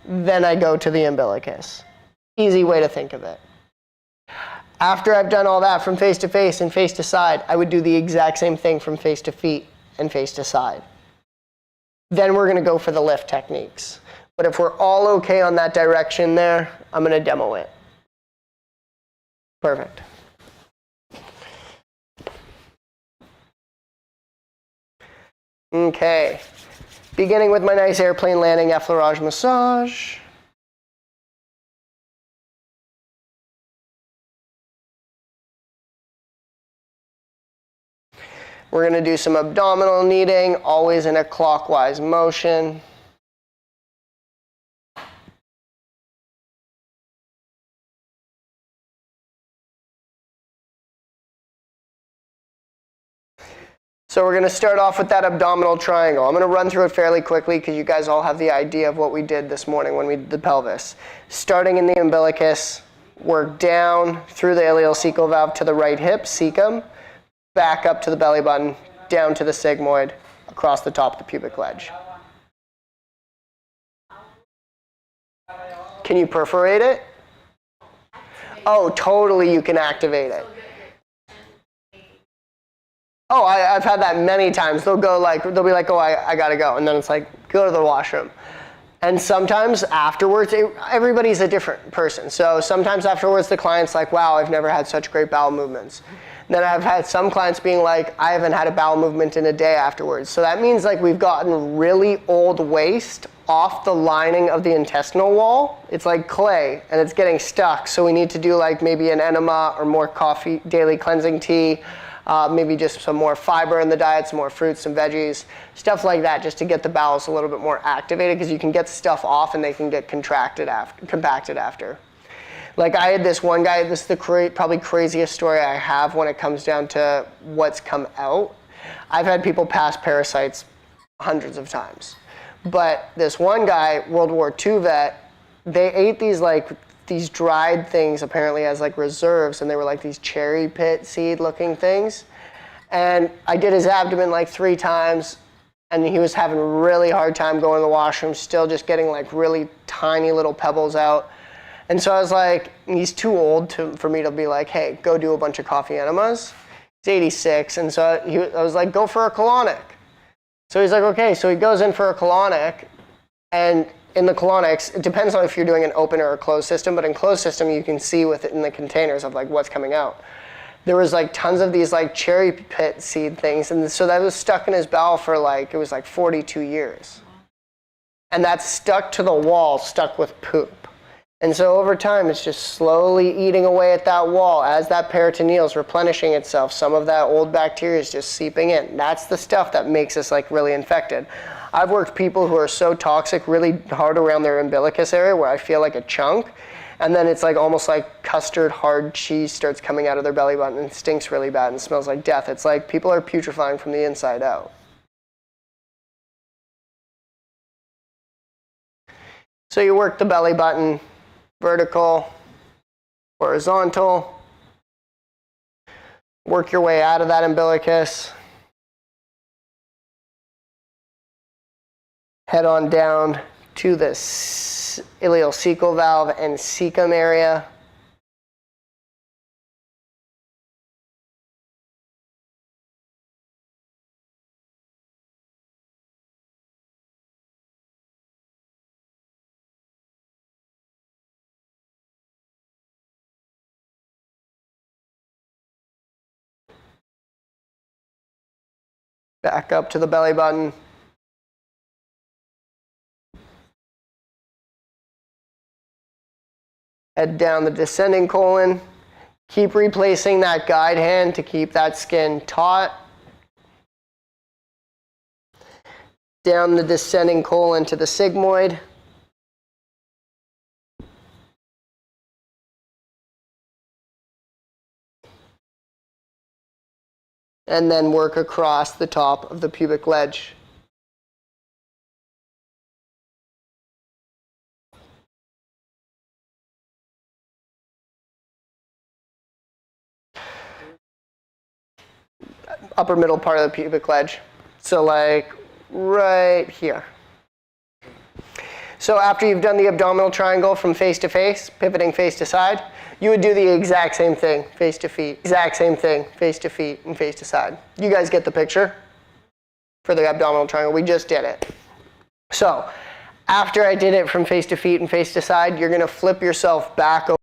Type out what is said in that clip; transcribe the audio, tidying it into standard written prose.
then I go to the umbilicus. Easy way to think of it. After I've done all that from face to face and face to side, I would do the exact same thing from face to feet and face to side. Then we're going to go for the lift techniques. But if we're all okay on that direction there, I'm going to demo it. Perfect. Okay. Beginning with my nice airplane landing effleurage massage. We're going to do some abdominal kneading, always in a clockwise motion. So we're going to start off with that abdominal triangle. I'm going to run through it fairly quickly because you guys all have the idea of what we did this morning when we did the pelvis. Starting in the umbilicus, work down through the ileocecal valve to the right hip, cecum, back up to the belly button, down to the sigmoid, across the top of the pubic ledge. Can you perforate it? Oh, totally, you can activate it. Oh, I've had that many times. They'll be like, oh, I gotta go. And then it's like, go to the washroom. And sometimes afterwards, everybody's a different person. So sometimes afterwards, the client's like, wow, I've never had such great bowel movements. Then I've had some clients being like, I haven't had a bowel movement in a day afterwards. So that means like we've gotten really old waste off the lining of the intestinal wall. It's like clay, and it's getting stuck. So we need to do like maybe an enema or more coffee, daily cleansing tea, maybe just some more fiber in the diet, some more fruits, some veggies, stuff like that, just to get the bowels a little bit more activated, because you can get stuff off and they can get compacted after. Like I had this one guy, this is the probably craziest story I have when it comes down to what's come out. I've had people pass parasites hundreds of times. But this one guy, World War II vet, they ate these dried things apparently as like reserves, and they were like these cherry pit seed looking things. And I did his abdomen like 3 times, and he was having a really hard time going to the washroom, still just getting like really tiny little pebbles out. And so I was like, he's too old for me to be like, hey, go do a bunch of coffee enemas. He's 86, and so I was like, go for a colonic. So he's like, okay, so he goes in for a colonic, and in the colonics, it depends on if you're doing an open or a closed system, but in closed system, you can see in the containers of like what's coming out. There was like tons of these like cherry pit seed things, and so that was stuck in his bowel for like, it was like 42 years. And that's stuck to the wall, stuck with poop. And so over time, it's just slowly eating away at that wall. As that peritoneal is replenishing itself, some of that old bacteria is just seeping in. That's the stuff that makes us like really infected. I've worked people who are so toxic really hard around their umbilicus area where I feel like a chunk. And then it's like almost like custard hard cheese starts coming out of their belly button and stinks really bad and smells like death. It's like people are putrefying from the inside out. So you work the belly button. Vertical, horizontal. Work your way out of that umbilicus. Head on down to the ileocecal valve and cecum area. Back up to the belly button. Head down the descending colon. Keep replacing that guide hand to keep that skin taut. Down the descending colon to the sigmoid. And then work across the top of the pubic ledge. Upper middle part of the pubic ledge. So like right here. So after you've done the abdominal triangle from face to face, pivoting face to side, you would do the exact same thing, face to feet, exact same thing, face to feet and face to side. You guys get the picture for the abdominal triangle. We just did it. So after I did it from face to feet and face to side, you're going to flip yourself back over